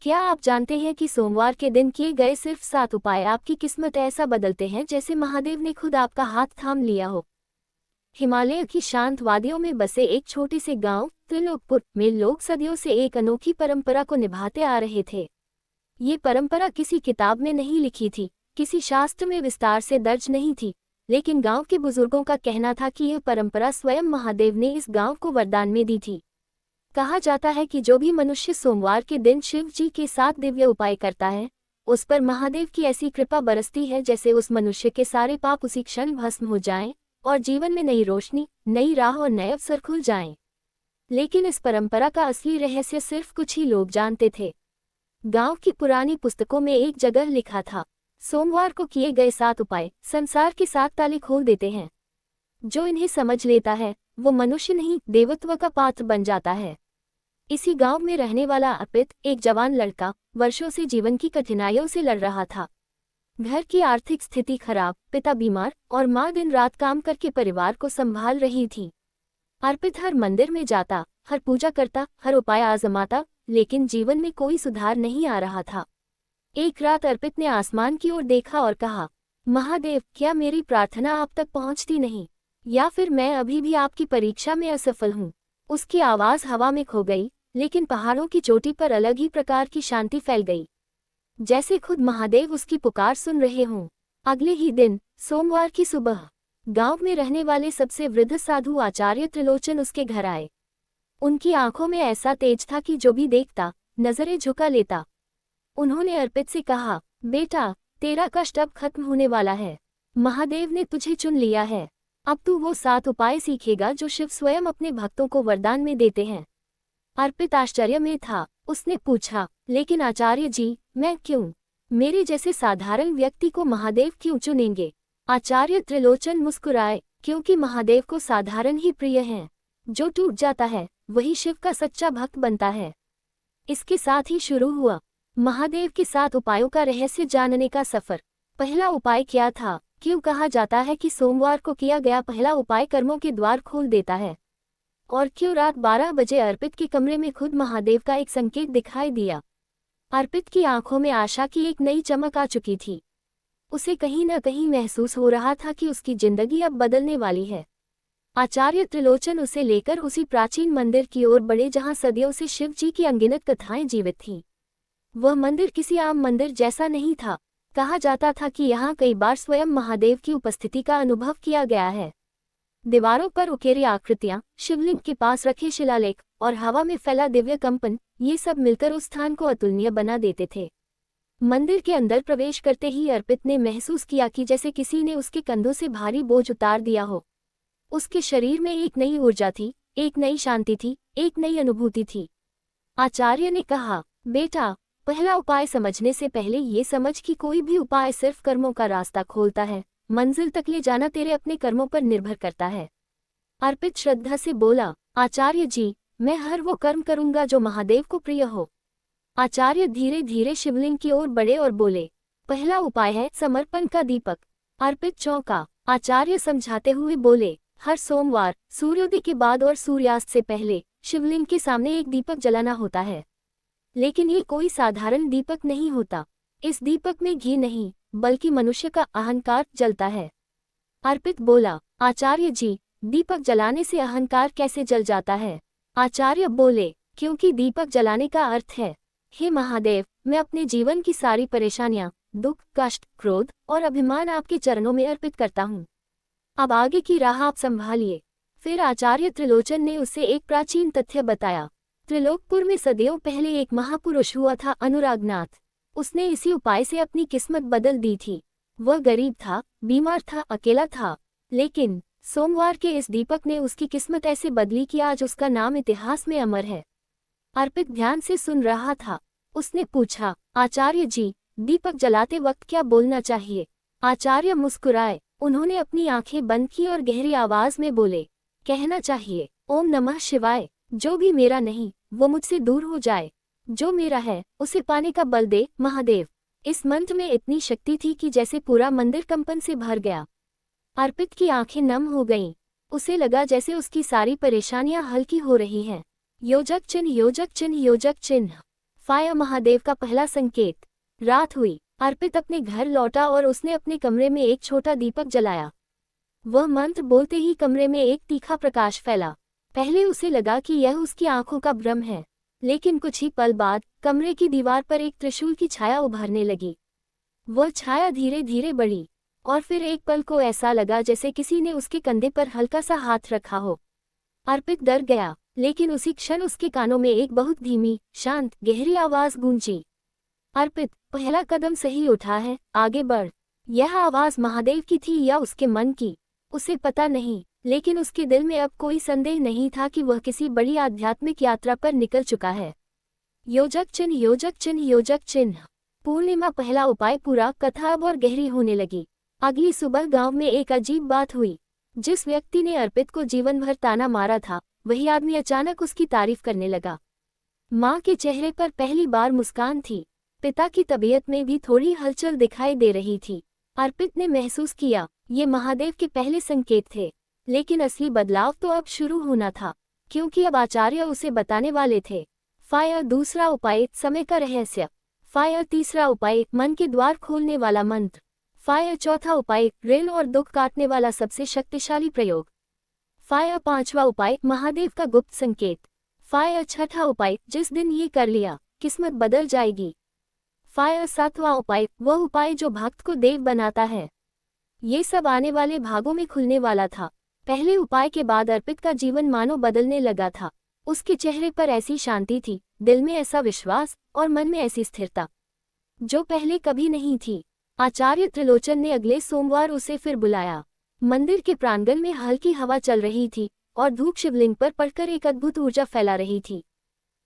क्या आप जानते हैं कि सोमवार के दिन किए गए सिर्फ 7 उपाय आपकी किस्मत ऐसा बदलते हैं जैसे महादेव ने खुद आपका हाथ थाम लिया हो। हिमालय की शांत वादियों में बसे एक छोटे से गांव त्रिलोकपुर में लोग सदियों से एक अनोखी परंपरा को निभाते आ रहे थे। ये परंपरा किसी किताब में नहीं लिखी थी, किसी शास्त्र में विस्तार से दर्ज नहीं थी, लेकिन गांव के बुजुर्गों का कहना था कि यह परंपरा स्वयं महादेव ने इस गांव को वरदान में दी थी। कहा जाता है कि जो भी मनुष्य सोमवार के दिन शिव जी के 7 दिव्य उपाय करता है, उस पर महादेव की ऐसी कृपा बरसती है जैसे उस मनुष्य के सारे पाप उसी क्षण भस्म हो जाएं और जीवन में नई रोशनी, नई राह और नए अवसर खुल जाएं। लेकिन इस परंपरा का असली रहस्य सिर्फ कुछ ही लोग जानते थे। गांव की पुरानी पुस्तकों में एक जगह लिखा था, सोमवार को किए गए 7 उपाय संसार के 7 ताले खोल देते हैं। जो इन्हें समझ लेता है वो मनुष्य नहीं, देवत्व का पात्र बन जाता है। इसी गांव में रहने वाला अर्पित, एक जवान लड़का, वर्षों से जीवन की कठिनाइयों से लड़ रहा था। घर की आर्थिक स्थिति खराब, पिता बीमार और माँ दिन रात काम करके परिवार को संभाल रही थी। अर्पित हर मंदिर में जाता, हर पूजा करता, हर उपाय आजमाता, लेकिन जीवन में कोई सुधार नहीं आ रहा था। एक रात अर्पित ने आसमान की ओर देखा और कहा, महादेव, क्या मेरी प्रार्थना आप तक पहुंचती नहीं, या फिर मैं अभी भी आपकी परीक्षा में असफल हूँ। उसकी आवाज हवा में खो गई, लेकिन पहाड़ों की चोटी पर अलग ही प्रकार की शांति फैल गई, जैसे खुद महादेव उसकी पुकार सुन रहे हों। अगले ही दिन सोमवार की सुबह गांव में रहने वाले सबसे वृद्ध साधु आचार्य त्रिलोचन उसके घर आए। उनकी आंखों में ऐसा तेज था कि जो भी देखता नजरें झुका लेता। उन्होंने अर्पित से कहा, बेटा, तेरा कष्ट अब खत्म होने वाला है। महादेव ने तुझे चुन लिया है। अब तू वो 7 उपाय सीखेगा जो शिव स्वयं अपने भक्तों को वरदान में देते हैं। अर्पित आश्चर्य में था। उसने पूछा, लेकिन आचार्य जी, मैं क्यों? मेरे जैसे साधारण व्यक्ति को महादेव क्यों चुनेंगे? आचार्य त्रिलोचन मुस्कुराए, क्योंकि महादेव को साधारण ही प्रिय हैं। जो टूट जाता है वही शिव का सच्चा भक्त बनता है। इसके साथ ही शुरू हुआ महादेव के 7 उपायों का रहस्य जानने का सफर। पहला उपाय क्या था? क्यों कहा जाता है कि सोमवार को किया गया पहला उपाय कर्मों के द्वार खोल देता है? और क्यों रात 12 बजे अर्पित के कमरे में खुद महादेव का एक संकेत दिखाई दिया? अर्पित की आंखों में आशा की एक नई चमक आ चुकी थी। उसे कहीं न कहीं महसूस हो रहा था कि उसकी जिंदगी अब बदलने वाली है। आचार्य त्रिलोचन उसे लेकर उसी प्राचीन मंदिर की ओर बढ़े जहां सदियों से शिव जी की अनगिनत कथाएं जीवित थीं। वह मंदिर किसी आम मंदिर जैसा नहीं था। कहा जाता था कि यहाँ कई बार स्वयं महादेव की उपस्थिति का अनुभव किया गया है। दीवारों पर उकेरी आकृतियां, शिवलिंग के पास रखे शिलालेख और हवा में फैला दिव्य कंपन, ये सब मिलकर उस स्थान को अतुलनीय बना देते थे। मंदिर के अंदर प्रवेश करते ही अर्पित ने महसूस किया कि जैसे किसी ने उसके कंधों से भारी बोझ उतार दिया हो। उसके शरीर में एक नई ऊर्जा थी, एक नई शांति थी, एक नई अनुभूति थी। आचार्य ने कहा, बेटा, पहला उपाय समझने से पहले ये समझ कि कोई भी उपाय सिर्फ कर्मों का रास्ता खोलता है, मंजिल तक ले जाना तेरे अपने कर्मों पर निर्भर करता है। अर्पित श्रद्धा से बोला, आचार्य जी, मैं हर वो कर्म करूंगा जो महादेव को प्रिय हो। आचार्य धीरे धीरे शिवलिंग की ओर बढ़े और बोले, पहला उपाय है समर्पण का दीपक। अर्पित चौंका। आचार्य समझाते हुए बोले, हर सोमवार सूर्योदय के बाद और सूर्यास्त से पहले शिवलिंग के सामने एक दीपक जलाना होता है। लेकिन ये कोई साधारण दीपक नहीं होता। इस दीपक में घी नहीं, बल्कि मनुष्य का अहंकार जलता है। अर्पित बोला, आचार्य जी, दीपक जलाने से अहंकार कैसे जल जाता है? आचार्य बोले, क्योंकि दीपक जलाने का अर्थ है, हे महादेव, मैं अपने जीवन की सारी परेशानियां, दुख, कष्ट, क्रोध और अभिमान आपके चरणों में अर्पित करता हूँ। अब आगे की राह आप संभालिए। फिर आचार्य त्रिलोचन ने उसे एक प्राचीन तथ्य बताया। त्रिलोकपुर में सदियों पहले एक महापुरुष हुआ था, अनुरागनाथ। उसने इसी उपाय से अपनी किस्मत बदल दी थी। वह गरीब था, बीमार था, अकेला था, लेकिन सोमवार के इस दीपक ने उसकी किस्मत ऐसे बदली कि आज उसका नाम इतिहास में अमर है। अर्पित ध्यान से सुन रहा था। उसने पूछा, आचार्य जी, दीपक जलाते वक्त क्या बोलना चाहिए? आचार्य मुस्कुराए। उन्होंने अपनी आंखें बंद की और गहरी आवाज में बोले, कहना चाहिए, ओम नमः शिवाय। जो भी मेरा नहीं वो मुझसे दूर हो जाए, जो मेरा है उसे पाने का बल दे महादेव। इस मंत्र में इतनी शक्ति थी कि जैसे पूरा मंदिर कंपन से भर गया। अर्पित की आंखें नम हो गईं। उसे लगा जैसे उसकी सारी परेशानियां हल्की हो रही हैं। योजक चिन्ह, योजक चिन्ह, योजक चिन्ह। फायर महादेव का पहला संकेत। रात हुई, अर्पित अपने घर लौटा और उसने अपने कमरे में एक छोटा दीपक जलाया। वह मंत्र बोलते ही कमरे में एक तीखा प्रकाश फैला। पहले उसे लगा कि यह उसकी आंखों का भ्रम है, लेकिन कुछ ही पल बाद कमरे की दीवार पर एक त्रिशूल की छाया उभरने लगी। वह छाया धीरे धीरे बढ़ी और फिर एक पल को ऐसा लगा जैसे किसी ने उसके कंधे पर हल्का सा हाथ रखा हो। अर्पित डर गया, लेकिन उसी क्षण उसके कानों में एक बहुत धीमी, शांत, गहरी आवाज गूंजी। अर्पित, पहला कदम सही उठा है, आगे बढ़। यह आवाज महादेव की थी या उसके मन की, उसे पता नहीं, लेकिन उसके दिल में अब कोई संदेह नहीं था कि वह किसी बड़ी आध्यात्मिक यात्रा पर निकल चुका है। योजक चिन्ह, योजक चिन्ह, योजक चिन्ह। पूर्णिमा पहला उपाय पूरा। कथा अब और गहरी होने लगी। अगली सुबह गांव में एक अजीब बात हुई। जिस व्यक्ति ने अर्पित को जीवन भर ताना मारा था, वही आदमी अचानक उसकी तारीफ करने लगा। माँ के चेहरे पर पहली बार मुस्कान थी। पिता की तबीयत में भी थोड़ी हलचल दिखाई दे रही थी। अर्पित ने महसूस किया, ये महादेव के पहले संकेत थे, लेकिन असली बदलाव तो अब शुरू होना था, क्योंकि अब आचार्य उसे बताने वाले थे। फायर दूसरा उपाय, समय का रहस्य। फायर तीसरा उपाय, मन के द्वार खोलने वाला मंत्र। फायर चौथा उपाय, ऋण और दुख काटने वाला सबसे शक्तिशाली प्रयोग। फायर पांचवा उपाय, महादेव का गुप्त संकेत। फायर छठा उपाय, जिस दिन ये कर लिया, किस्मत बदल जाएगी। फायर सातवां उपाय, वह उपाय जो भक्त को देव बनाता है। ये सब आने वाले भागों में खुलने वाला था। पहले उपाय के बाद अर्पित का जीवन मानो बदलने लगा था। उसके चेहरे पर ऐसी शांति थी, दिल में ऐसा विश्वास और मन में ऐसी स्थिरता, जो पहले कभी नहीं थी। आचार्य त्रिलोचन ने अगले सोमवार उसे फिर बुलाया। मंदिर के प्रांगण में हल्की हवा चल रही थी और धूप शिवलिंग पर पड़कर एक अद्भुत ऊर्जा फैला रही थी।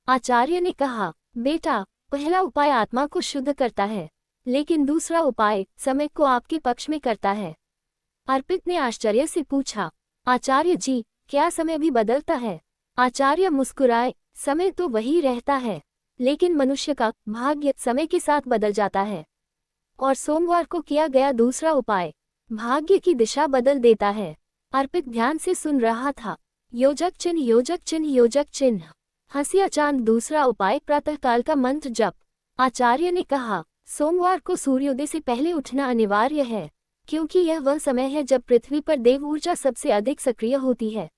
आचार्य ने कहा, बेटा, पहला उपाय आत्मा को शुद्ध करता है, लेकिन दूसरा उपाय समय को आपके पक्ष में करता है। अर्पित ने आश्चर्य से पूछा, आचार्य जी, क्या समय भी बदलता है? आचार्य मुस्कुराए, समय तो वही रहता है, लेकिन मनुष्य का भाग्य समय के साथ बदल जाता है। और सोमवार को किया गया दूसरा उपाय भाग्य की दिशा बदल देता है। अर्पित ध्यान से सुन रहा था। योजक चिन्ह, योजक चिन्ह, योजक चिन्ह। हंसिया चांद दूसरा उपाय, प्रातःकाल का मंत्र जप। आचार्य ने कहा, सोमवार को सूर्योदय से पहले उठना अनिवार्य है, क्योंकि यह वह समय है जब पृथ्वी पर देव ऊर्जा सबसे अधिक सक्रिय होती है,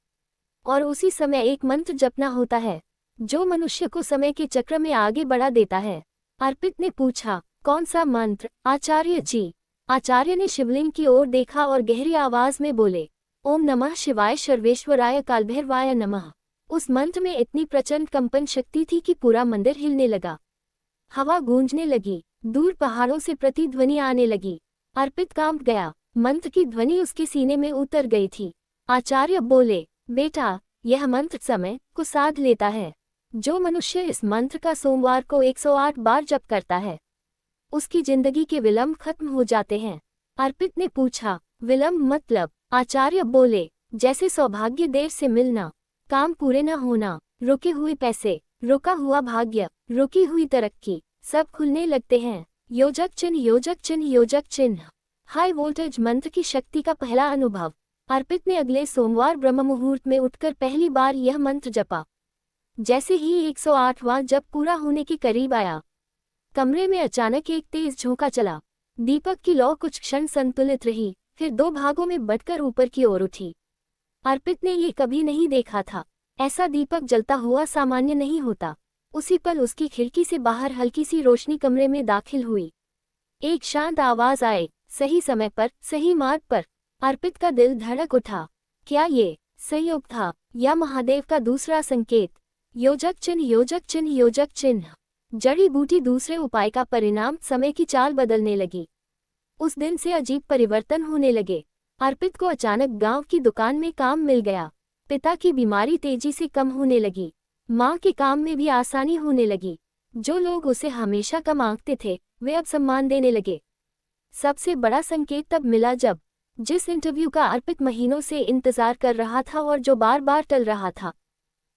और उसी समय एक मंत्र जपना होता है, जो मनुष्य को समय के चक्र में आगे बढ़ा देता है। अर्पित ने पूछा, कौन सा मंत्र, आचार्य जी? आचार्य ने शिवलिंग की ओर देखा और गहरी आवाज में बोले, ओम नमः शिवाय सर्वेश्वराय कालभैरवाय नमः। उस मंत्र में इतनी प्रचंड कंपन शक्ति थी कि पूरा मंदिर हिलने लगा। हवा गूंजने लगी, दूर पहाड़ों से प्रतिध्वनि आने लगी। अर्पित कांप गया, मंत्र की ध्वनि उसके सीने में उतर गई थी। आचार्य बोले, बेटा, यह मंत्र समय को साध लेता है। जो मनुष्य इस मंत्र का सोमवार को 108 बार जप करता है, उसकी जिंदगी के विलंब खत्म हो जाते हैं। अर्पित ने पूछा, विलंब मतलब? आचार्य बोले, जैसे सौभाग्य देर से मिलना, काम पूरे न होना, रुके हुए पैसे, रुका हुआ भाग्य, रुकी हुई तरक्की, सब खुलने लगते हैं। योजक चिन्ह, योजक चिन्ह, योजक चिन्ह। हाई वोल्टेज मंत्र की शक्ति का पहला अनुभव। अर्पित ने अगले सोमवार ब्रह्म मुहूर्त में उठकर पहली बार यह मंत्र जपा। जैसे ही 108वां जप पूरा होने के करीब आया, कमरे में अचानक एक तेज झोंका चला। दीपक की लौ कुछ क्षण संतुलित रही, फिर दो भागों में बंटकर ऊपर की ओर उठी। अर्पित ने ये कभी नहीं देखा था। ऐसा दीपक जलता हुआ सामान्य नहीं होता। उसी पल उसकी खिड़की से बाहर हल्की सी रोशनी कमरे में दाखिल हुई। एक शांत आवाज आए, सही समय पर, सही मार्ग पर। अर्पित का दिल धड़क उठा। क्या ये संयोग था या महादेव का दूसरा संकेत? योजक चिन्ह, योजक चिन्ह, योजक चिन्ह। जड़ी बूटी दूसरे उपाय का परिणाम, समय की चाल बदलने लगी। उस दिन से अजीब परिवर्तन होने लगे। अर्पित को अचानक गांव की दुकान में काम मिल गया। पिता की बीमारी तेजी से कम होने लगी। माँ के काम में भी आसानी होने लगी। जो लोग उसे हमेशा कम आंकते थे, वे अब सम्मान देने लगे। सबसे बड़ा संकेत तब मिला जब जिस इंटरव्यू का अर्पित महीनों से इंतजार कर रहा था और जो बार बार टल रहा था,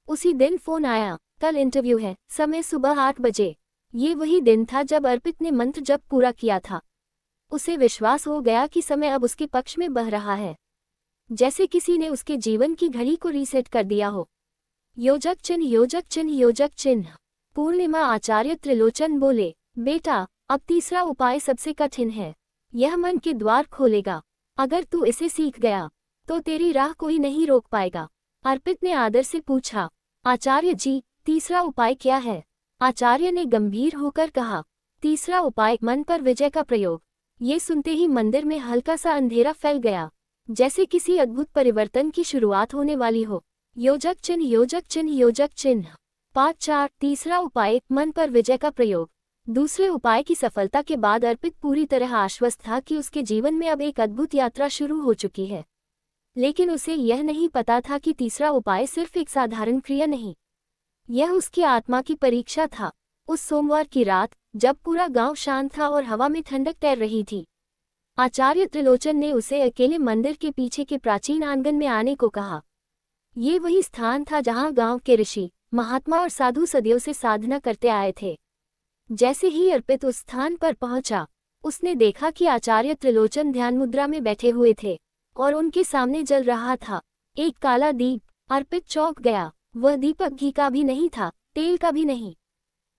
उसी दिन फोन आया, कल इंटरव्यू है, समय सुबह 8 बजे। ये वही दिन था जब अर्पित ने मंत्र जप पूरा किया था। उसे विश्वास हो गया कि समय अब उसके पक्ष में बह रहा है, जैसे किसी ने उसके जीवन की घड़ी को रीसेट कर दिया हो। योजक चिन्ह, योजक चिन्ह, योजक चिन्ह। पूर्णिमा आचार्य त्रिलोचन बोले, बेटा, अब तीसरा उपाय सबसे कठिन है। यह मन के द्वार खोलेगा। अगर तू इसे सीख गया तो तेरी राह कोई नहीं रोक पाएगा। अर्पित ने आदर से पूछा, आचार्य जी, तीसरा उपाय क्या है? आचार्य ने गंभीर होकर कहा, तीसरा उपाय मन पर विजय का प्रयोग। ये सुनते ही मंदिर में हल्का सा अंधेरा फैल गया, जैसे किसी अद्भुत परिवर्तन की शुरुआत होने वाली हो। योजक चिन्ह, योजक चिन्ह, योजक चिन्ह। पाठ 4। तीसरा उपाय, मन पर विजय का प्रयोग। दूसरे उपाय की सफलता के बाद अर्पित पूरी तरह आश्वस्त था कि उसके जीवन में अब एक अद्भुत यात्रा शुरू हो चुकी है। लेकिन उसे यह नहीं पता था कि तीसरा उपाय सिर्फ एक साधारण क्रिया नहीं, यह उसकी आत्मा की परीक्षा था। उस सोमवार की रात, जब पूरा गांव शांत था और हवा में ठंडक तैर रही थी, आचार्य त्रिलोचन ने उसे अकेले मंदिर के पीछे के प्राचीन आंगन में आने को कहा। ये वही स्थान था जहां गांव के ऋषि, महात्मा और साधु सदियों से साधना करते आए थे। जैसे ही अर्पित उस स्थान पर पहुंचा, उसने देखा कि आचार्य त्रिलोचन ध्यान मुद्रा में बैठे हुए थे और उनके सामने जल रहा था एक काला दीप। अर्पित चौंक गया। वह दीपक घी का भी नहीं था, तेल का भी नहीं।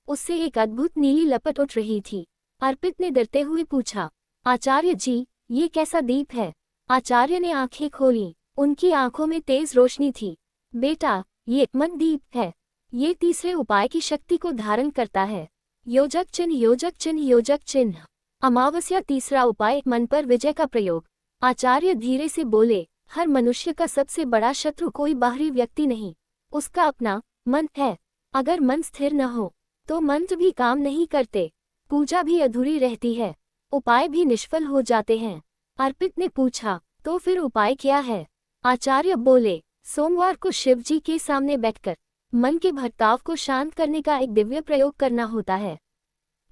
उससे एक अद्भुत नीली लपट उठ रही थी। अर्पित ने डरते हुए पूछा, आचार्य जी, ये कैसा दीप है? आचार्य ने आंखें खोली। उनकी आंखों में तेज रोशनी थी। बेटा, ये मन दीप है। ये तीसरे उपाय की शक्ति को धारण करता है। योजक चिन्ह, योजक चिन्ह, योजक चिन्ह। अमावस्या। तीसरा उपाय, मन पर विजय का प्रयोग। आचार्य धीरे से बोले, हर मनुष्य का सबसे बड़ा शत्रु कोई बाहरी व्यक्ति नहीं, उसका अपना मन है। अगर मन स्थिर न हो तो मंत्र भी काम नहीं करते, पूजा भी अधूरी रहती है, उपाय भी निष्फल हो जाते हैं। अर्पित ने पूछा, तो फिर उपाय क्या है? आचार्य बोले, सोमवार को शिव जी के सामने बैठकर मन के भटकाव को शांत करने का एक दिव्य प्रयोग करना होता है।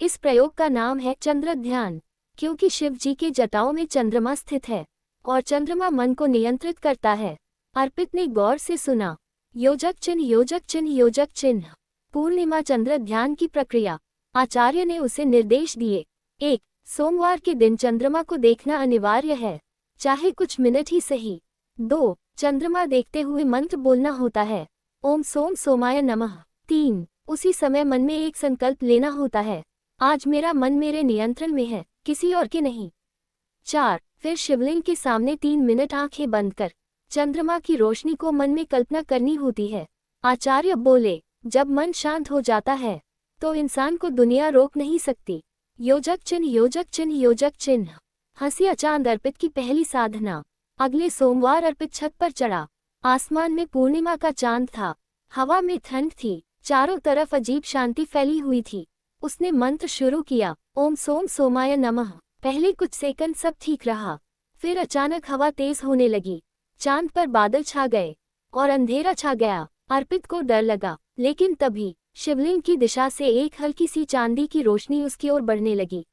इस प्रयोग का नाम है चंद्र ध्यान, क्योंकि शिव जी के जटाओं में चंद्रमा स्थित है और चंद्रमा मन को नियंत्रित करता है। अर्पित ने गौर से सुना। योजक चिन्ह, योजक चिन्ह, योजक चिन्ह। पूर्णिमा चंद्र ध्यान की प्रक्रिया। आचार्य ने उसे निर्देश दिए। 1. सोमवार के दिन चंद्रमा को देखना अनिवार्य है, चाहे कुछ मिनट ही सही। 2. चंद्रमा देखते हुए मंत्र बोलना होता है, ओम सोम सोमाय नमः। 3. उसी समय मन में एक संकल्प लेना होता है, आज मेरा मन मेरे नियंत्रण में है, किसी और के नहीं। 4. फिर शिवलिंग के सामने 3 मिनट आंखें बंद कर चंद्रमा की रोशनी को मन में कल्पना करनी होती है। आचार्य बोले, जब मन शांत हो जाता है तो इंसान को दुनिया रोक नहीं सकती। योजक चिन्ह, योजक चिन्ह, योजक चिन्ह। हंसिया चांद। अर्पित की पहली साधना। अगले सोमवार अर्पित छत पर चढ़ा। आसमान में पूर्णिमा का चांद था, हवा में ठंड थी, चारों तरफ अजीब शांति फैली हुई थी। उसने मंत्र शुरू किया, ओम सोम सोमाय नमः। पहले कुछ सेकंड सब ठीक रहा, फिर अचानक हवा तेज होने लगी, चांद पर बादल छा गए और अंधेरा छा गया। अर्पित को डर लगा, लेकिन तभी शिवलिंग की दिशा से एक हल्की सी चांदी की रोशनी उसकी ओर बढ़ने लगी।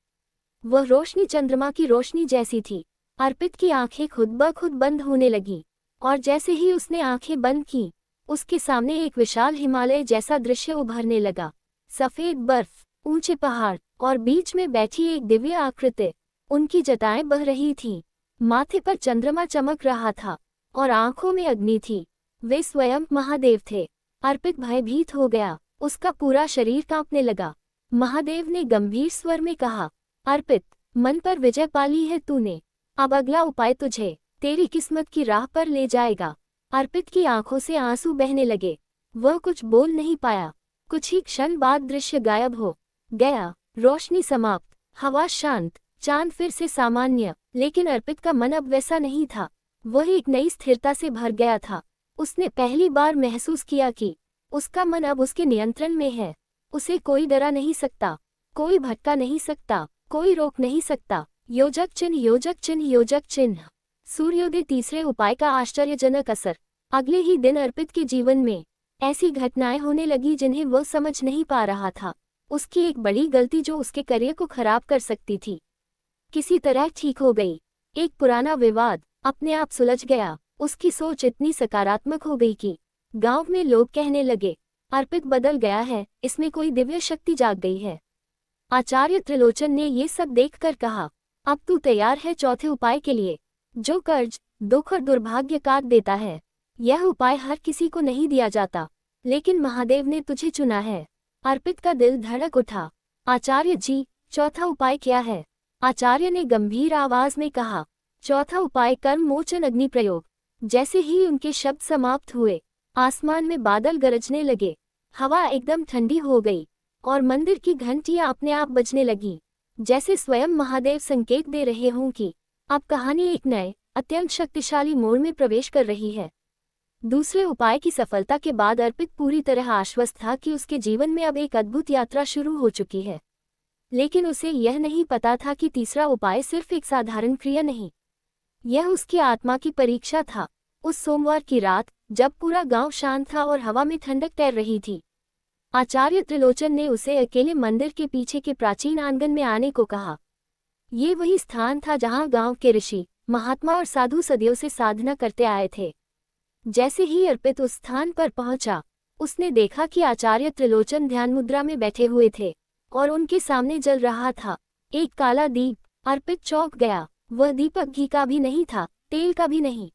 वह रोशनी चंद्रमा की रोशनी जैसी थी। अर्पित की आंखें खुद ब खुद बंद होने लगी और जैसे ही उसने आंखें बंद की, उसके सामने एक विशाल हिमालय जैसा दृश्य उभरने लगा। सफेद बर्फ, ऊंचे पहाड़ और बीच में बैठी एक दिव्य आकृति। उनकी जटाएं बह रही थीं, माथे पर चंद्रमा चमक रहा था और आंखों में अग्नि थी। वे स्वयं महादेव थे। अर्पित भयभीत हो गया, उसका पूरा शरीर कांपने लगा। महादेव ने गंभीर स्वर में कहा, अर्पित, मन पर विजय पाली है तूने, अब अगला उपाय तुझे तेरी किस्मत की राह पर ले जाएगा। अर्पित की आंखों से आंसू बहने लगे। वह कुछ बोल नहीं पाया। कुछ ही क्षण बाद दृश्य गायब हो गया। रोशनी समाप्त, हवा शांत, चांद फिर से सामान्य। लेकिन अर्पित का मन अब वैसा नहीं था। वह एक नई स्थिरता से भर गया था। उसने पहली बार महसूस किया कि उसका मन अब उसके नियंत्रण में है। उसे कोई डरा नहीं सकता, कोई भटका नहीं सकता, कोई रोक नहीं सकता। योजक चिन्ह, योजक चिन्ह, योजक चिन्ह। सूर्योदय। तीसरे उपाय का आश्चर्यजनक असर। अगले ही दिन अर्पित के जीवन में ऐसी घटनाएं होने लगी जिन्हें वह समझ नहीं पा रहा था। उसकी एक बड़ी गलती जो उसके करियर को खराब कर सकती थी, किसी तरह ठीक हो गई। एक पुराना विवाद अपने आप सुलझ गया। उसकी सोच इतनी सकारात्मक हो गई कि गांव में लोग कहने लगे, अर्पित बदल गया है, इसमें कोई दिव्य शक्ति जाग गई है। आचार्य त्रिलोचन ने ये सब देखकर कहा, अब तू तैयार है चौथे उपाय के लिए, जो कर्ज, दुख और दुर्भाग्य काट देता है। यह उपाय हर किसी को नहीं दिया जाता, लेकिन महादेव ने तुझे चुना है। अर्पित का दिल धड़क उठा। आचार्य जी, चौथा उपाय क्या है? आचार्य ने गंभीर आवाज में कहा, चौथा उपाय कर्म मोचन अग्नि प्रयोग। जैसे ही उनके शब्द समाप्त हुए, आसमान में बादल गरजने लगे, हवा एकदम ठंडी हो गई और मंदिर की घंटियां अपने आप बजने लगी, जैसे स्वयं महादेव संकेत दे रहे हों कि अब कहानी एक नए अत्यंत शक्तिशाली मोड़ में प्रवेश कर रही है। दूसरे उपाय की सफलता के बाद अर्पित पूरी तरह आश्वस्त था कि उसके जीवन में अब एक अद्भुत यात्रा शुरू हो चुकी है। लेकिन उसे यह नहीं पता था कि तीसरा उपाय सिर्फ एक साधारण क्रिया नहीं, यह उसकी आत्मा की परीक्षा था। उस सोमवार की रात, जब पूरा गांव शांत था और हवा में ठंडक तैर रही थी, आचार्य त्रिलोचन ने उसे अकेले मंदिर के पीछे के प्राचीन आंगन में आने को कहा। ये वही स्थान था जहां गांव के ऋषि, महात्मा और साधु सदियों से साधना करते आए थे। जैसे ही अर्पित उस स्थान पर पहुंचा, उसने देखा कि आचार्य त्रिलोचन ध्यान मुद्रा में बैठे हुए थे और उनके सामने जल रहा था एक काला दीप। अर्पित चौंक गया। वह दीपक घी का भी नहीं था, तेल का भी नहीं।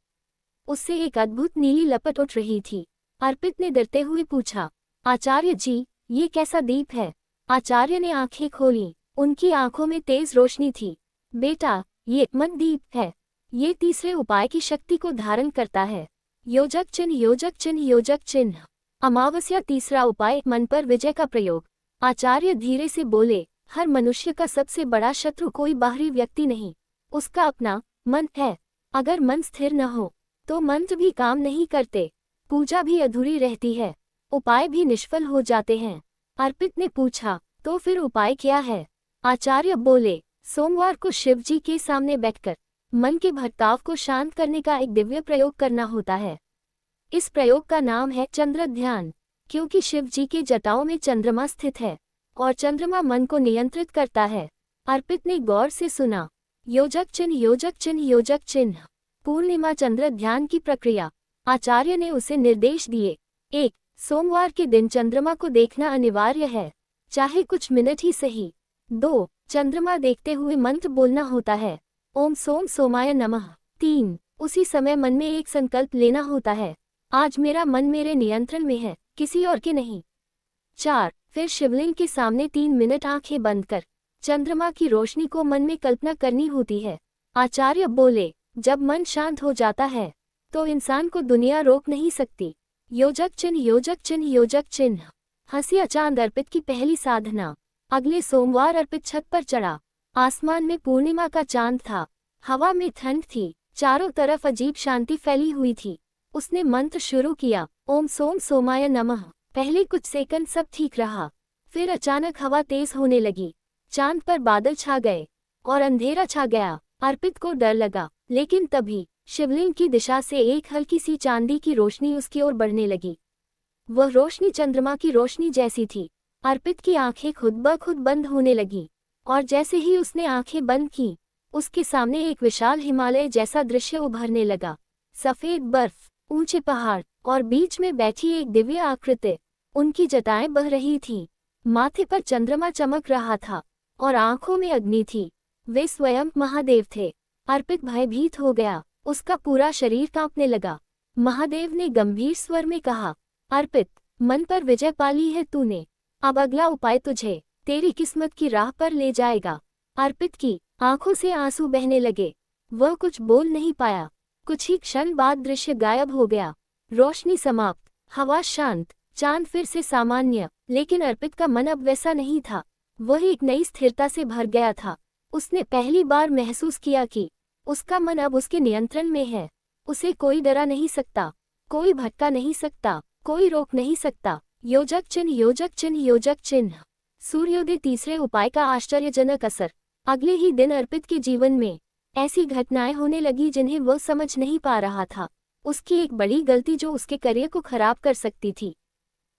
उससे एक अद्भुत नीली लपट उठ रही थी। अर्पित ने डरते हुए पूछा, आचार्य जी, ये कैसा दीप है? आचार्य ने आंखें खोली। उनकी आंखों में तेज रोशनी थी। बेटा, ये मन दीप है। ये तीसरे उपाय की शक्ति को धारण करता है। योजक चिन्ह, योजक चिन्ह, योजक चिन्ह। अमावस्या, तीसरा उपाय, मन पर विजय का प्रयोग। आचार्य धीरे से बोले, हर मनुष्य का सबसे बड़ा शत्रु कोई बाहरी व्यक्ति नहीं, उसका अपना मन है। अगर मन स्थिर न हो तो मंत्र भी काम नहीं करते, पूजा भी अधूरी रहती है, उपाय भी निष्फल हो जाते हैं। अर्पित ने पूछा, तो फिर उपाय क्या है? आचार्य बोले, सोमवार को शिव जी के सामने बैठकर मन के भटकाव को शांत करने का एक दिव्य प्रयोग करना होता है। इस प्रयोग का नाम है चंद्र ध्यान, क्योंकि शिव जी के जटाओं में चंद्रमा स्थित है और चंद्रमा मन को नियंत्रित करता है। अर्पित ने गौर से सुना, योजक चिन्ह, योजक चिन्ह, योजक चिन्ह। पूर्णिमा चंद्र ध्यान की प्रक्रिया। आचार्य ने उसे निर्देश दिए। 1. सोमवार के दिन चंद्रमा को देखना अनिवार्य है, चाहे कुछ मिनट ही सही। 2. चंद्रमा देखते हुए मंत्र बोलना होता है, ओम सोम सोमाय नमः। 3. उसी समय मन में एक संकल्प लेना होता है, आज मेरा मन मेरे नियंत्रण में है, किसी और के नहीं। 4. फिर शिवलिंग के सामने 3 मिनट आंखें बंद कर चंद्रमा की रोशनी को मन में कल्पना करनी होती है। आचार्य बोले, जब मन शांत हो जाता है तो इंसान को दुनिया रोक नहीं सकती। योजक चिन्ह, योजक चिन्ह, योजक चिन्ह। हंसिया चांद, अर्पित की पहली साधना। अगले सोमवार अर्पित छत पर चढ़ा। आसमान में पूर्णिमा का चांद था, हवा में ठंड थी, चारों तरफ अजीब शांति फैली हुई थी। उसने मंत्र शुरू किया, ओम सोम सोमाय नमः। पहले कुछ सेकंड सब ठीक रहा, फिर अचानक हवा तेज होने लगी, चांद पर बादल छा गए और अंधेरा छा गया। अर्पित को डर लगा, लेकिन तभी शिवलिंग की दिशा से एक हल्की सी चांदी की रोशनी उसकी ओर बढ़ने लगी। वह रोशनी चंद्रमा की रोशनी जैसी थी। अर्पित की आंखें खुद ब खुद बंद होने लगी और जैसे ही उसने आंखें बंद की, उसके सामने एक विशाल हिमालय जैसा दृश्य उभरने लगा। सफेद बर्फ, ऊंचे पहाड़ और बीच में बैठी एक दिव्य आकृति। उनकी जटाएं बह रही थीं, माथे पर चंद्रमा चमक रहा था और आंखों में अग्नि थी। वे स्वयं महादेव थे। अर्पित भयभीत हो गया, उसका पूरा शरीर कांपने लगा। महादेव ने गंभीर स्वर में कहा, अर्पित, मन पर विजय पाली है तूने, अब अगला उपाय तुझे तेरी किस्मत की राह पर ले जाएगा। अर्पित की आंखों से आंसू बहने लगे। वह कुछ बोल नहीं पाया। कुछ ही क्षण बाद दृश्य गायब हो गया। रोशनी समाप्त, हवा शांत, चांद फिर से सामान्य। लेकिन अर्पित का मन अब वैसा नहीं था। वह एक नई स्थिरता से भर गया था। उसने पहली बार महसूस किया कि उसका मन अब उसके नियंत्रण में है। उसे कोई डरा नहीं सकता, कोई भटका नहीं सकता, कोई रोक नहीं सकता। योजक चिन्ह, योजक चिन्ह, योजक चिन्ह। सूर्योदय, तीसरे उपाय का आश्चर्यजनक असर। अगले ही दिन अर्पित के जीवन में ऐसी घटनाएं होने लगी जिन्हें वह समझ नहीं पा रहा था। उसकी एक बड़ी गलती जो उसके करियर को खराब कर सकती थी,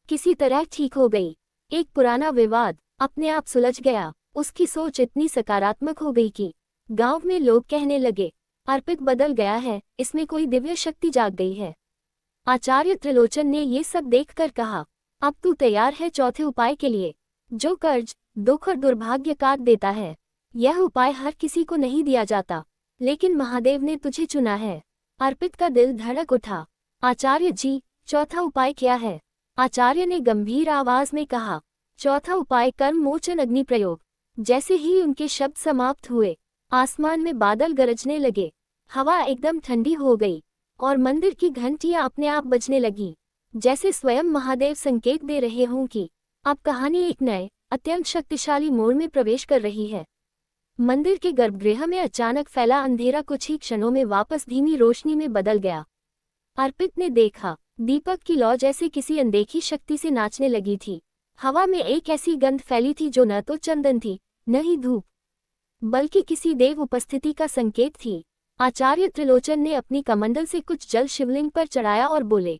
किसी तरह ठीक हो गई। एक पुराना विवाद अपने आप सुलझ गया। उसकी सोच इतनी सकारात्मक हो गई कि गांव में लोग कहने लगे, अर्पित बदल गया है, इसमें कोई दिव्य शक्ति जाग गई है। आचार्य त्रिलोचन ने ये सब देखकर कहा, अब तू तैयार है चौथे उपाय के लिए, जो कर्ज, दुख और दुर्भाग्य काट देता है। यह उपाय हर किसी को नहीं दिया जाता, लेकिन महादेव ने तुझे चुना है। अर्पित का दिल धड़क उठा। आचार्य जी, चौथा उपाय क्या है? आचार्य ने गंभीर आवाज में कहा, चौथा उपाय कर्म मोचन अग्नि प्रयोग। जैसे ही उनके शब्द समाप्त हुए, आसमान में बादल गरजने लगे, हवा एकदम ठंडी हो गई और मंदिर की घंटियां अपने आप बजने लगी, जैसे स्वयं महादेव संकेत दे रहे हों कि अब कहानी एक नए अत्यंत शक्तिशाली मोड़ में प्रवेश कर रही है। मंदिर के गर्भगृह में अचानक फैला अंधेरा कुछ ही क्षणों में वापस धीमी रोशनी में बदल गया। अर्पित ने देखा, दीपक की लौ जैसे किसी अनदेखी शक्ति से नाचने लगी थी। हवा में एक ऐसी गंध फैली थी जो न तो चंदन थी, न ही धूप, बल्कि किसी देव उपस्थिति का संकेत थी। आचार्य त्रिलोचन ने अपनी कमंडल से कुछ जल शिवलिंग पर चढ़ाया और बोले,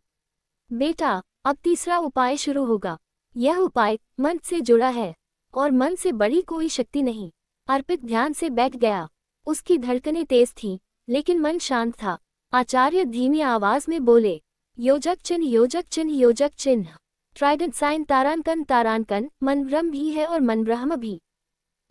बेटा, अब तीसरा उपाय शुरू होगा। यह उपाय मन से जुड़ा है और मन से बड़ी कोई शक्ति नहीं। अर्पित ध्यान से बैठ गया। उसकी धड़कनें तेज थीं, लेकिन मन शांत था। आचार्य धीमी आवाज में बोले, योजक चिन्ह, योजक चिन्ह, योजक चिन्ह। ट्राइडेंट साइन तारांकन, तारांकन। मन ब्रह्म भी है और मन ब्रह्म भी।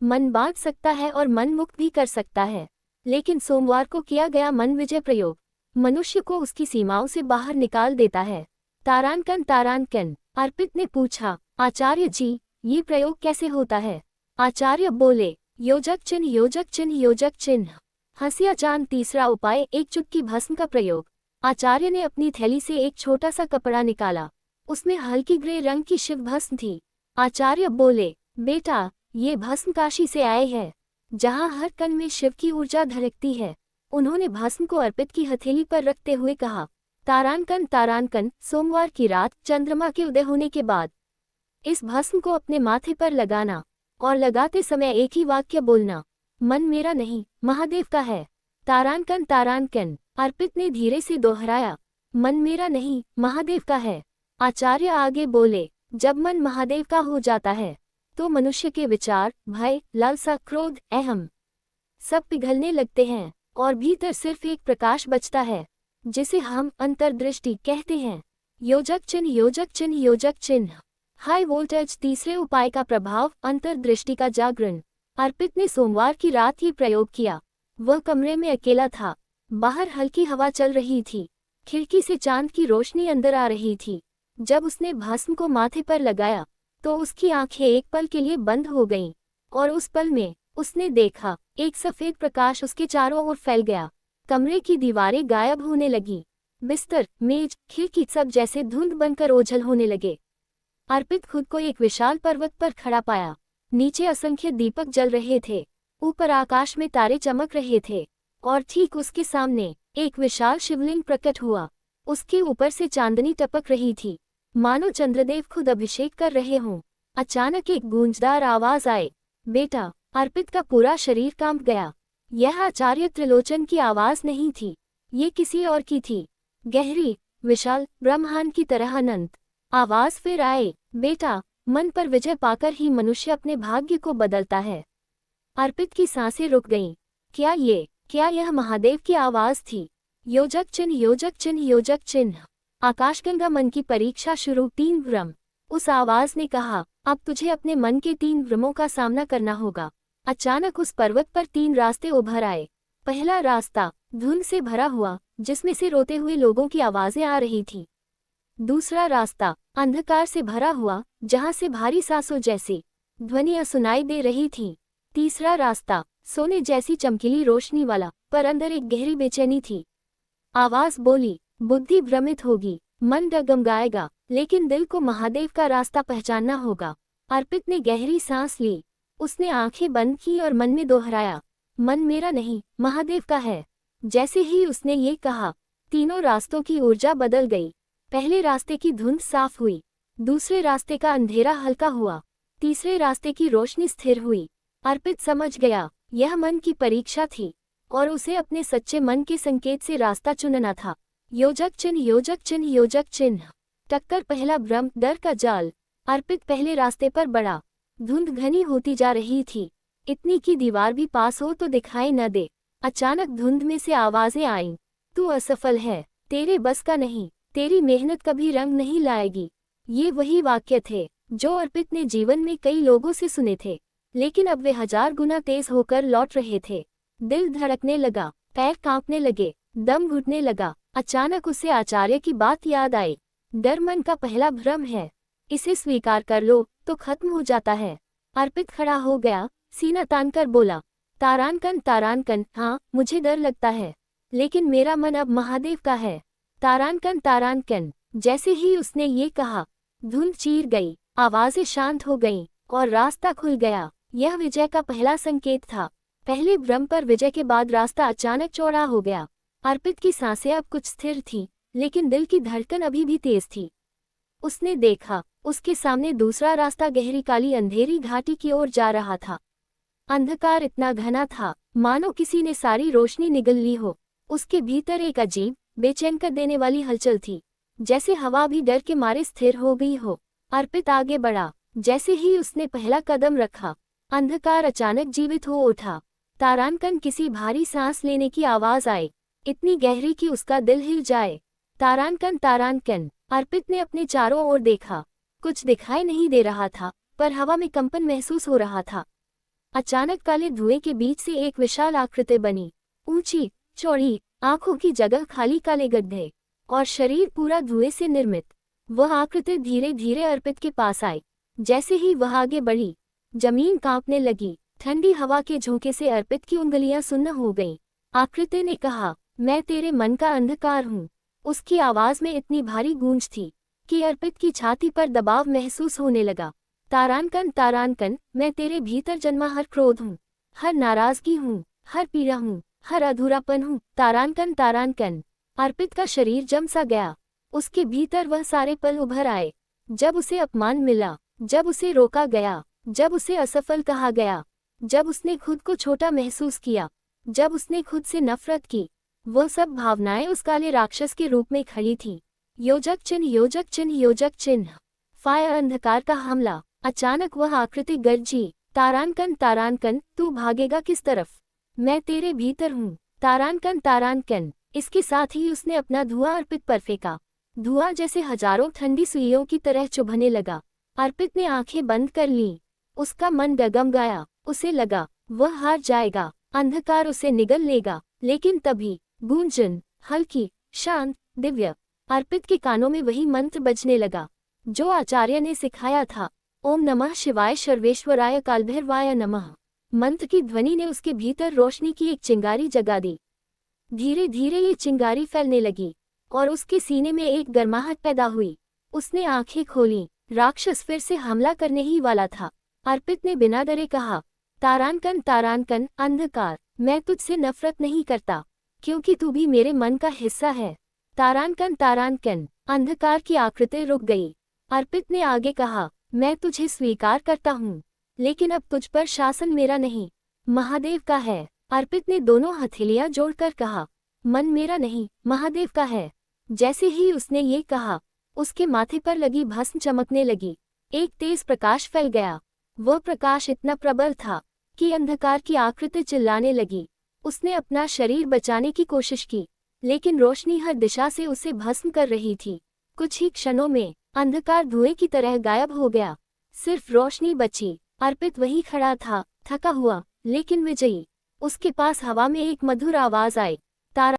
मन बांट सकता है और मन मुक्त भी कर सकता है, लेकिन सोमवार को किया गया मन विजय प्रयोग मनुष्य को उसकी सीमाओं से बाहर निकाल देता है। तारांकन, तारांकन। अर्पित ने पूछा, आचार्य जी, ये प्रयोग कैसे होता है? आचार्य बोले, योजक चिन्ह, योजक चिन्ह, योजक चिन्ह। हंसिया चांद। तीसरा उपाय एक चुटकी भस्म का प्रयोग। आचार्य ने अपनी थैली से एक छोटा सा कपड़ा निकाला। उसमें हल्की ग्रे रंग की शिव भस्म थी। आचार्य बोले, बेटा, ये भस्म काशी से आए हैं, जहाँ हर कण में शिव की ऊर्जा धड़कती है। उन्होंने भस्म को अर्पित की हथेली पर रखते हुए कहा, तारांकन, तारांकन। सोमवार की रात चंद्रमा के उदय होने के बाद इस भस्म को अपने माथे पर लगाना और लगाते समय एक ही वाक्य बोलना, मन मेरा नहीं, महादेव का है। तारांकन, तारांकन। अर्पित ने धीरे से दोहराया, मन मेरा नहीं, महादेव का है। आचार्य आगे बोले, जब मन महादेव का हो जाता है तो मनुष्य के विचार, भय, लालसा, क्रोध, अहम सब पिघलने लगते हैं और भीतर सिर्फ एक प्रकाश बचता है, जिसे हम अंतर्दृष्टि कहते हैं। योजक चिन्ह, योजक चिन्ह, योजक चिन्ह। High voltage. तीसरे उपाय का प्रभाव अंतर्दृष्टि का जागरण। अर्पित ने सोमवार की रात ही प्रयोग किया। वह कमरे में अकेला था। बाहर हल्की हवा चल रही थी। खिड़की से चांद की रोशनी अंदर आ रही थी। जब उसने भस्म को माथे पर लगाया तो उसकी आंखें एक पल के लिए बंद हो गईं, और उस पल में उसने देखा एक सफेद प्रकाश उसके चारों ओर फैल गया। कमरे की दीवारें गायब होने लगी। बिस्तर, मेज, खिड़की सब जैसे धुंध बनकर ओझल होने लगे। अर्पित खुद को एक विशाल पर्वत पर खड़ा पाया। नीचे असंख्य दीपक जल रहे थे, ऊपर आकाश में तारे चमक रहे थे, और ठीक उसके सामने एक विशाल शिवलिंग प्रकट हुआ। उसके ऊपर से चांदनी टपक रही थी, मानो चंद्रदेव खुद अभिषेक कर रहे हों। अचानक एक गूंजदार आवाज आए, बेटा। अर्पित का पूरा शरीर कांप गया। यह आचार्य त्रिलोचन की आवाज नहीं थी, ये किसी और की थी, गहरी, विशाल, ब्रह्मांड की तरह अनंत। आवाज फिर आए, बेटा, मन पर विजय पाकर ही मनुष्य अपने भाग्य को बदलता है। अर्पित की सांसें रुक गईं। क्या यह महादेव की आवाज थी? योजक चिन्ह, योजक चिन्ह, योजक चिन्ह। आकाशगंगा मन की परीक्षा शुरू। 3 भ्रम। उस आवाज ने कहा, अब तुझे अपने मन के 3 भ्रमों का सामना करना होगा। अचानक उस पर्वत पर 3 रास्ते उभर आए। पहला रास्ता धुंध से भरा हुआ, जिसमें से रोते हुए लोगों की आवाजें आ रही थी। दूसरा रास्ता अंधकार से भरा हुआ, जहां से भारी सांसों जैसी ध्वनियां सुनाई दे रही थीं। तीसरा रास्ता सोने जैसी चमकीली रोशनी वाला, पर अंदर एक गहरी बेचैनी थी। आवाज बोली, बुद्धि भ्रमित होगी, मन डगमगाएगा, लेकिन दिल को महादेव का रास्ता पहचानना होगा। अर्पित ने गहरी सांस ली। उसने आंखें बंद की और मन में दोहराया, मन मेरा नहीं, महादेव का है। जैसे ही उसने ये कहा, तीनों रास्तों की ऊर्जा बदल गई। पहले रास्ते की धुंध साफ हुई, दूसरे रास्ते का अंधेरा हल्का हुआ, तीसरे रास्ते की रोशनी स्थिर हुई। अर्पित समझ गया, यह मन की परीक्षा थी और उसे अपने सच्चे मन के संकेत से रास्ता चुनना था। योजक चिन्ह, योजक चिन्ह, योजक चिन्ह। टक्कर। पहला भ्रम, डर का जाल। अर्पित पहले रास्ते पर बढ़ा। धुंध घनी होती जा रही थी, इतनी कि दीवार भी पास हो तो दिखाई न दे। अचानक धुंध में से आवाजें आईं, तू असफल है, तेरे बस का नहीं, तेरी मेहनत कभी रंग नहीं लाएगी। ये वही वाक्य थे जो अर्पित ने जीवन में कई लोगों से सुने थे, लेकिन अब वे 1000 गुना तेज होकर लौट रहे थे। दिल धड़कने लगा, पैर कांपने लगे, दम घुटने लगा। अचानक उसे आचार्य की बात याद आई, डर मन का पहला भ्रम है, इसे स्वीकार कर लो तो खत्म हो जाता है। अर्पित खड़ा हो गया, सीना तानकर बोला, तारानकन, हाँ मुझे डर लगता है, लेकिन मेरा मन अब महादेव का है। तारानकन। जैसे ही उसने ये कहा, धुंध चीर गई, आवाजें शांत हो गईं, और रास्ता खुल गया। यह विजय का पहला संकेत था। पहले भ्रम पर विजय के बाद रास्ता अचानक चौड़ा हो गया। अर्पित की सांसें अब कुछ स्थिर थीं, लेकिन दिल की धड़कन अभी भी तेज थी। उसने देखा, उसके सामने दूसरा रास्ता गहरी काली अंधेरी घाटी की ओर जा रहा था। अंधकार इतना घना था, मानो किसी ने सारी रोशनी निगल ली हो। उसके भीतर एक अजीब, बेचैन कर देने वाली हलचल थी, जैसे हवा भी डर के मारे स्थिर हो गई हो। अर्पित आगे बढ़ा। जैसे ही उसने पहला कदम रखा, अंधकार अचानक जीवित हो उठा। तारानकन, किसी भारी सांस लेने की आवाज आए, इतनी गहरी कि उसका दिल हिल जाए। तारानकन। अर्पित ने अपने चारों ओर देखा। कुछ दिखाई नहीं दे रहा था, पर हवा में कंपन महसूस हो रहा था। अचानक काले धुएं के बीच से एक विशाल आकृति बनी, ऊंची, चौड़ी, आंखों की जगह खाली काले गड्ढे, और शरीर पूरा धुएं से निर्मित। वह आकृति धीरे धीरे अर्पित के पास आई। जैसे ही वह आगे बढ़ी, जमीन कांपने लगी। ठंडी हवा के झोंके से अर्पित की उंगलियां सुन्न हो गईं। आकृति ने कहा, मैं तेरे मन का अंधकार हूँ। उसकी आवाज में इतनी भारी गूंज थी कि अर्पित की छाती पर दबाव महसूस होने लगा। तारानकन, मैं तेरे भीतर जन्मा हर क्रोध हूँ, हर नाराजगी हूँ, हर पीड़ा हूँ, हर अधूरापन हूँ। तारानकन। अर्पित का शरीर जम सा गया। उसके भीतर वह सारे पल उभर आए, जब उसे अपमान मिला, जब उसे रोका गया, जब उसे असफल कहा गया, जब उसने खुद को छोटा महसूस किया, जब उसने खुद से नफरत की। वह सब भावनाएं उस काले राक्षस के रूप में खड़ी थीं। योजक चिन्ह। फायर, अंधकार का हमला। अचानक वह आकृति गरजी, तारानकन, तू भागेगा किस तरफ? मैं तेरे भीतर हूँ। तारानकन। इसके साथ ही उसने अपना धुआं अर्पित पर फेंका। धुआं जैसे हजारों ठंडी सुइयों की तरह चुभने लगा। अर्पित ने आंखें बंद कर लीं। उसका मन डगमगाया। उसे लगा, वह हार जाएगा, अंधकार उसे निगल लेगा। लेकिन तभी गूंजन, हल्की, शांत, दिव्य। अर्पित के कानों में वही मंत्र बजने लगा जो आचार्य ने सिखाया था। ओम नमः शिवाय सर्वेश्वराय कालभैरवाय नमः। मंत्र की ध्वनि ने उसके भीतर रोशनी की एक चिंगारी जगा दी। धीरे धीरे ये चिंगारी फैलने लगी, और उसके सीने में एक गर्माहट पैदा हुई। उसने आंखें खोलीं। राक्षस फिर से हमला करने ही वाला था। अर्पित ने बिना डरे कहा, तारानकन, अंधकार, मैं तुझसे नफरत नहीं करता, क्योंकि तू भी मेरे मन का हिस्सा है। तारानकन। अंधकार की आकृति रुक गई। अर्पित ने आगे कहा, मैं तुझे स्वीकार करता हूँ, लेकिन अब तुझ पर शासन मेरा नहीं, महादेव का है। अर्पित ने दोनों हथेलियां जोड़कर कहा, मन मेरा नहीं, महादेव का है। जैसे ही उसने ये कहा, उसके माथे पर लगी भस्म चमकने लगी। एक तेज प्रकाश फैल गया। वह प्रकाश इतना प्रबल था कि अंधकार की आकृति चिल्लाने लगी। उसने अपना शरीर बचाने की कोशिश की, लेकिन रोशनी हर दिशा से उसे भस्म कर रही थी। कुछ ही क्षणों में अंधकार धुएं की तरह गायब हो गया। सिर्फ रोशनी बची। अर्पित वहीं खड़ा था, थका हुआ, लेकिन विजयी। उसके पास हवा में एक मधुर आवाज आई, तारा